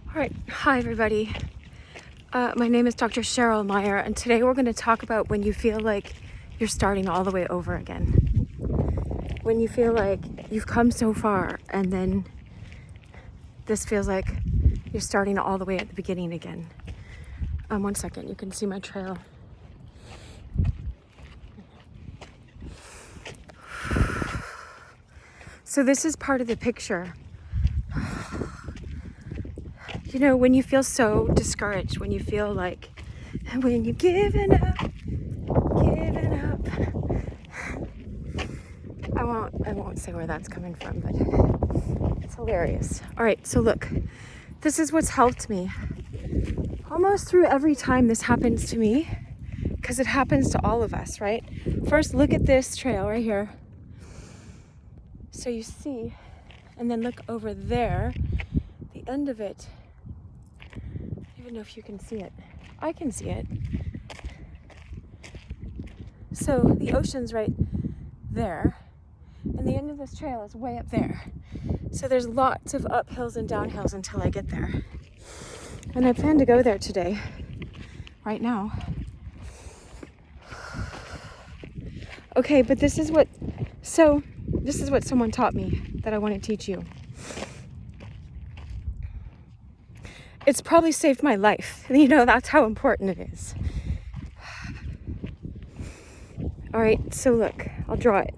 All right, hi everybody. My name is Dr. Cheryl Meyer, and today we're going to talk about when you feel like you're starting all the way over again. When you feel like you've come so far, and then this feels like you're starting all the way at the beginning again. One second, you can see my trail. So this is part of the picture. You know, when you feel so discouraged, when you feel like, when you're giving up. I won't say where that's coming from, but it's hilarious. All right, so look, this is what's helped me. Almost through every time this happens to me, because it happens to all of us, right? First, look at this trail right here. So you see, and then look over there, the end of it. I don't even know if you can see it. I can see it. So the ocean's right there, and the end of this trail is way up there. So there's lots of uphills and downhills until I get there. And I plan to go there today, right now. Okay, but this is what someone taught me that I want to teach you. It's probably saved my life. You know, that's how important it is. All right, so look, I'll draw it.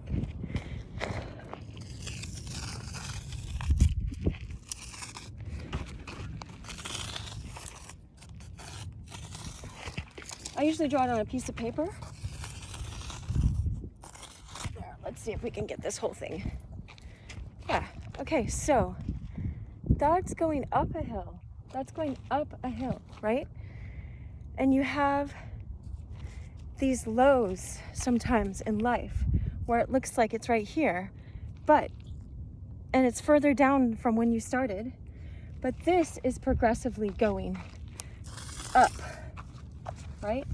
I usually draw it on a piece of paper. There, let's see if we can get this whole thing. Yeah, okay, so that's going up a hill. That's going up a hill, right? And you have these lows sometimes in life where it looks like it's right here, and it's further down from when you started, but this is progressively going up, right?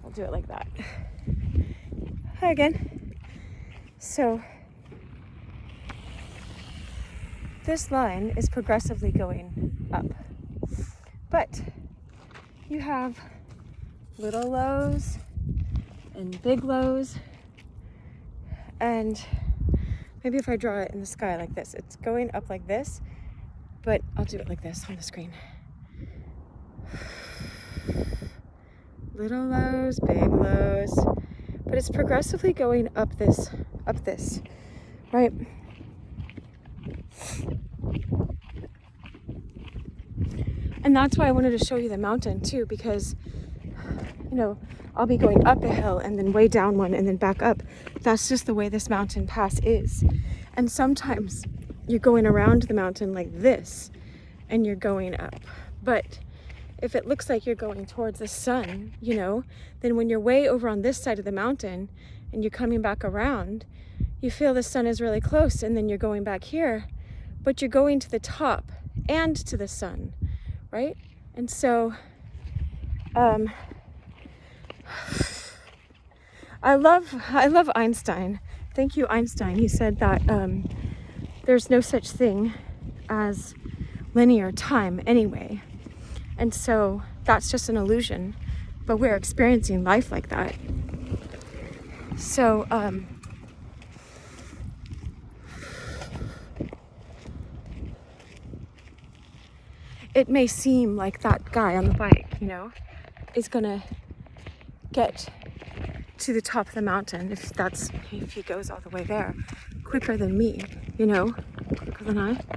I'll do it like that. Hi again. So this line is progressively going up, but you have little lows and big lows, and maybe if I draw it in the sky like this, it's going up like this, but I'll do it like this on the screen. Little lows, big lows, but it's progressively going up this, right? And that's why I wanted to show you the mountain too, because, you know, I'll be going up a hill and then way down one and then back up. That's just the way this mountain pass is. And sometimes you're going around the mountain like this and you're going up. But if it looks like you're going towards the sun, you know, then when you're way over on this side of the mountain and you're coming back around, you feel the sun is really close, and then you're going back here, but you're going to the top and to the sun, right? And so I love Einstein. Thank you, Einstein. He said that there's no such thing as linear time anyway. And so that's just an illusion, but we're experiencing life like that. So it may seem like that guy on the bike, you know, is gonna get to the top of the mountain if he goes all the way there quicker than me, you know,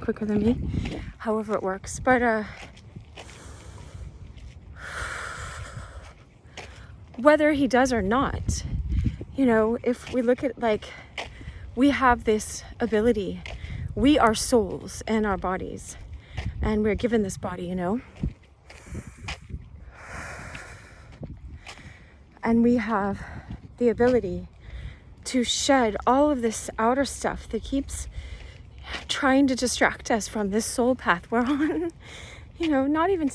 quicker than me, however it works. But whether he does or not, you know, if we look at, like, we have this ability, we are souls and our bodies, and we're given this body, you know, and we have the ability to shed all of this outer stuff that keeps trying to distract us from this soul path we're on. You know, not even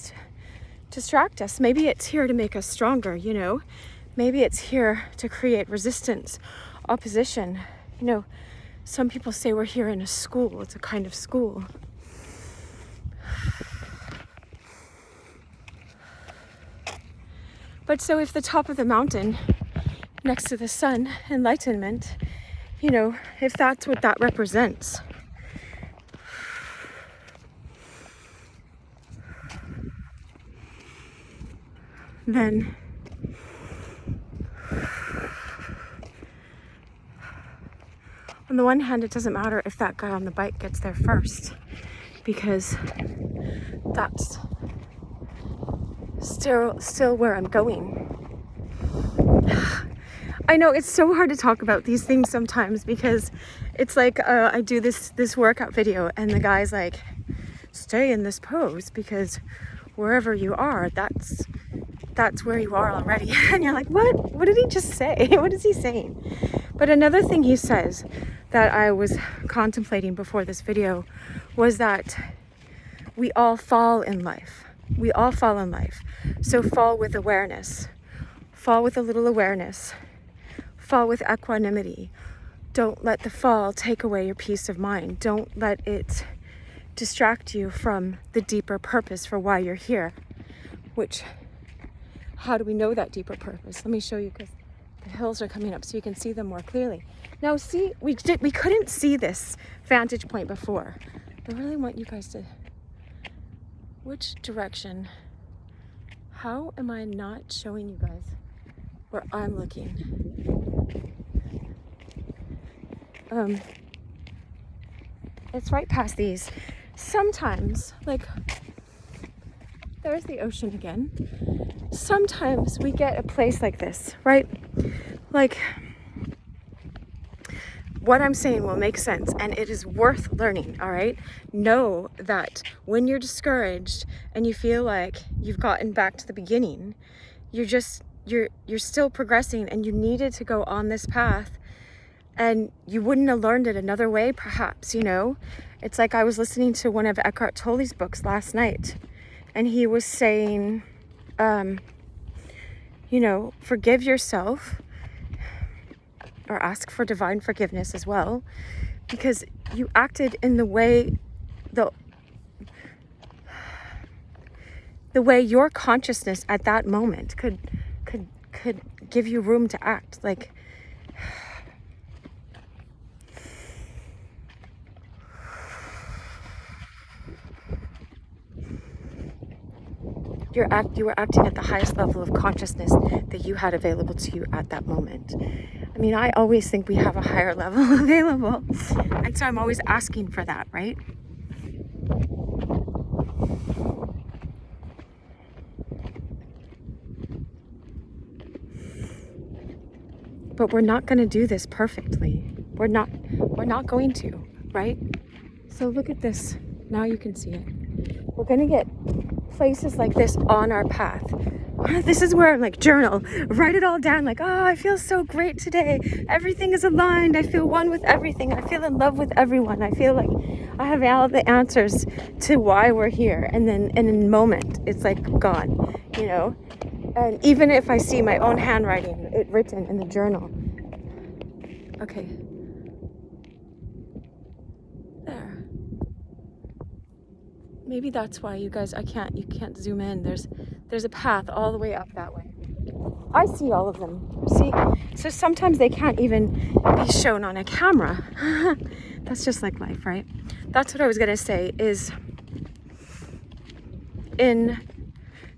distract us. Maybe it's here to make us stronger, you know. Maybe it's here to create resistance, opposition, you know, Some people say we're here in a school. It's a kind of school. But so if the top of the mountain next to the sun, enlightenment, you know, if that's what that represents, then on the one hand, it doesn't matter if that guy on the bike gets there first, because that's still where I'm going. I know it's so hard to talk about these things sometimes, because it's like I do this workout video and the guy's like, stay in this pose because wherever you are, that's where you are already. And you're like, what did he just say? What is he saying? But another thing he says that I was contemplating before this video was that we all fall in life. We all fall in life. So fall with awareness. Fall with a little awareness. Fall with equanimity. Don't let the fall take away your peace of mind. Don't let it distract you from the deeper purpose for why you're here. Which, how do we know that deeper purpose? Let me show you, because the hills are coming up so you can see them more clearly. Now see, we couldn't see this vantage point before. I really want you guys to, which direction? How am I not showing you guys where I'm looking? It's right past these. Sometimes, like, there's the ocean again. Sometimes we get a place like this, right? Like, what I'm saying will make sense, and it is worth learning, all right? Know that when you're discouraged and you feel like you've gotten back to the beginning, you're still progressing, and you needed to go on this path, and you wouldn't have learned it another way, perhaps, you know? It's like I was listening to one of Eckhart Tolle's books last night, and he was saying, you know, forgive yourself, or ask for divine forgiveness as well, because you acted in the way the way your consciousness at that moment could give you room to act. Like, you were acting at the highest level of consciousness that you had available to you at that moment. I mean, I always think we have a higher level available, and so I'm always asking for that, right? But we're not going to do this perfectly. We're not going to, right? So look at this. Now you can see it. We're going to get places like this on our path. This is where I'm like, journal, write it all down. Like, oh, I feel so great today. Everything is aligned. I feel one with everything. I feel in love with everyone. I feel like I have all the answers to why we're here. And then in a moment, it's like gone, you know? And even if I see my own handwriting, it written in the journal. Okay. There. Maybe that's why you guys, you can't zoom in. There's a path all the way up that way. I see all of them. See? So sometimes they can't even be shown on a camera. That's just like life, right? That's what I was going to say is in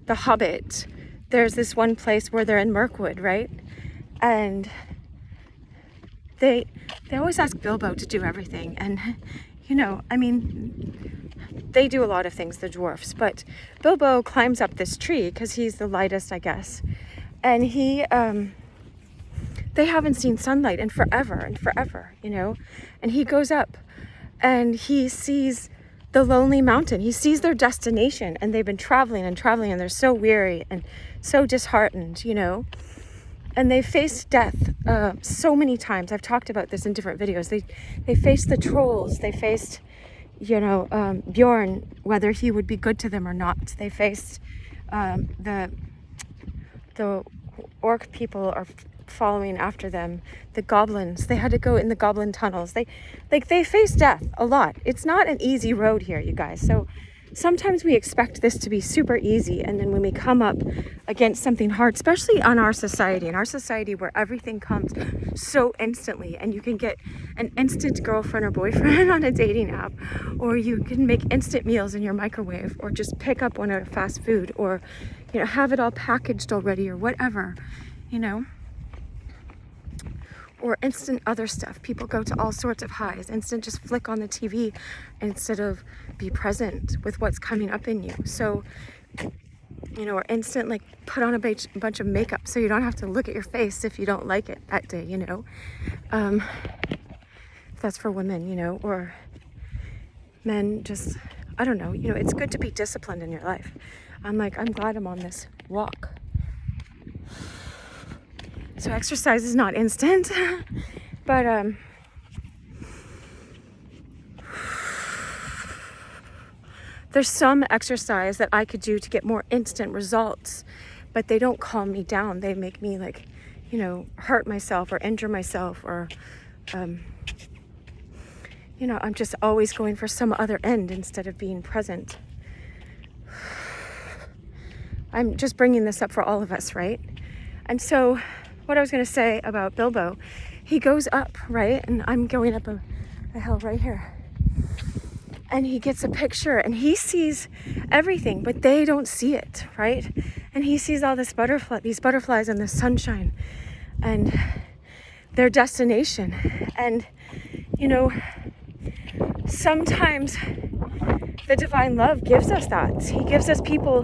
The Hobbit, there's this one place where they're in Mirkwood, right? And they always ask Bilbo to do everything. And, you know, I mean, they do a lot of things, the dwarfs. But Bilbo climbs up this tree because he's the lightest, I guess. And they haven't seen sunlight in forever, you know? And he goes up and he sees the lonely mountain. He sees their destination, and they've been traveling and they're so weary and so disheartened, you know? And they faced death so many times. I've talked about this in different videos. They faced the trolls. They faced, you know, Bjorn, whether he would be good to them or not. They faced the orc people, or following after them. The goblins, they had to go in the goblin tunnels. They face death a lot. It's not an easy road here, you guys. So sometimes we expect this to be super easy, and then when we come up against something hard, especially in our society where everything comes so instantly, and you can get an instant girlfriend or boyfriend on a dating app, or you can make instant meals in your microwave, or just pick up one at a fast food, or have it all packaged already, or whatever, or instant other stuff. People go to all sorts of highs. Instant just flick on the TV instead of be present with what's coming up in you. So, or instant like put on a bunch of makeup so you don't have to look at your face if you don't like it that day, That's for women, or men just, I don't know, it's good to be disciplined in your life. I'm glad I'm on this walk. So exercise is not instant, but there's some exercise that I could do to get more instant results, but they don't calm me down. They make me hurt myself or injure myself, or I'm just always going for some other end instead of being present. I'm just bringing this up for all of us, right? And so what I was going to say about Bilbo, he goes up, right? And I'm going up a hill right here. And he gets a picture and he sees everything, but they don't see it, right? And he sees all these butterflies and the sunshine and their destination. And, sometimes the divine love gives us that. He gives us people.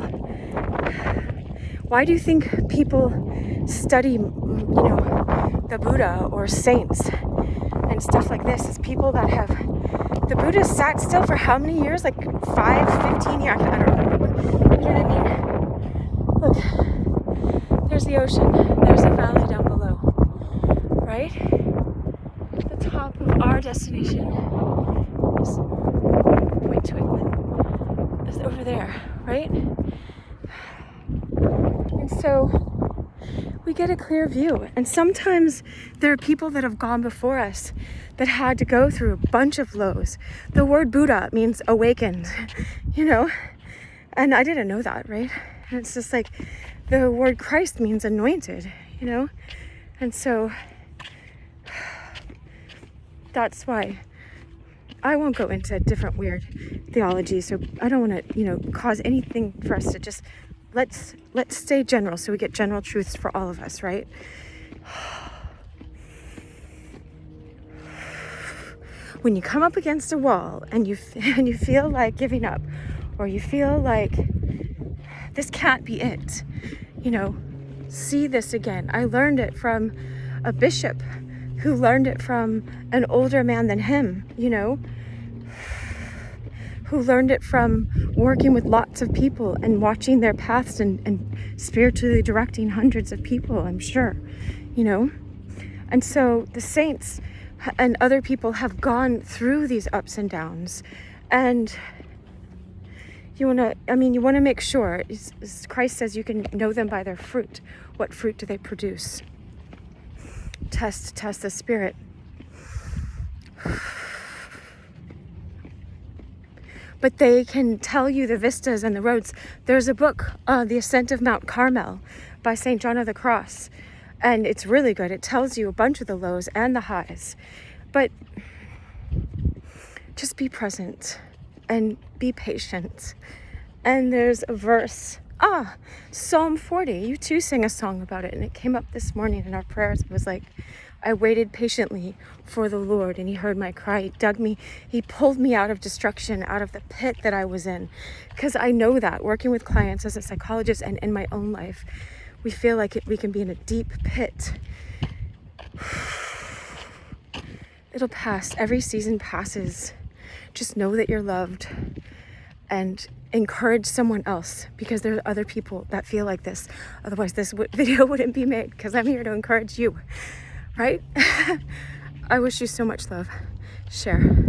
Why do you think people study, the Buddha or saints and stuff like this? It's people that have, the Buddha sat still for how many years? Like 15 years? I don't remember. You know what I mean? Look, there's the ocean. There's the valley down below, right? The top of our destination is, point to England, is over there, right? And so we get a clear view. And sometimes there are people that have gone before us that had to go through a bunch of lows. The word Buddha means awakened, and I didn't know that, right? And it's just like the word Christ means anointed, and so that's why I won't go into different weird theology. So I don't want to, cause anything for us to just, let's stay general so we get general truths for all of us, right? When you come up against a wall and you feel like giving up, or you feel like this can't be it, see this again. I learned it from a bishop who learned it from an older man than him, who learned it from working with lots of people and watching their paths and spiritually directing hundreds of people, I'm sure, And so the saints and other people have gone through these ups and downs, and you want to make sure, as Christ says, you can know them by their fruit. What fruit do they produce? Test the spirit. But they can tell you the vistas and the roads. There's a book, The Ascent of Mount Carmel by St. John of the Cross. And it's really good. It tells you a bunch of the lows and the highs. But just be present and be patient. And there's a verse, Psalm 40. You too sang a song about it. And it came up this morning in our prayers. It was like, I waited patiently for the Lord, and he heard my cry. He dug me. He pulled me out of destruction, out of the pit that I was in. Because I know that working with clients as a psychologist and in my own life, we feel like we can be in a deep pit. It'll pass. Every season passes. Just know that you're loved, and encourage someone else, because there are other people that feel like this. Otherwise this video wouldn't be made, because I'm here to encourage you. Right? I wish you so much love. Share.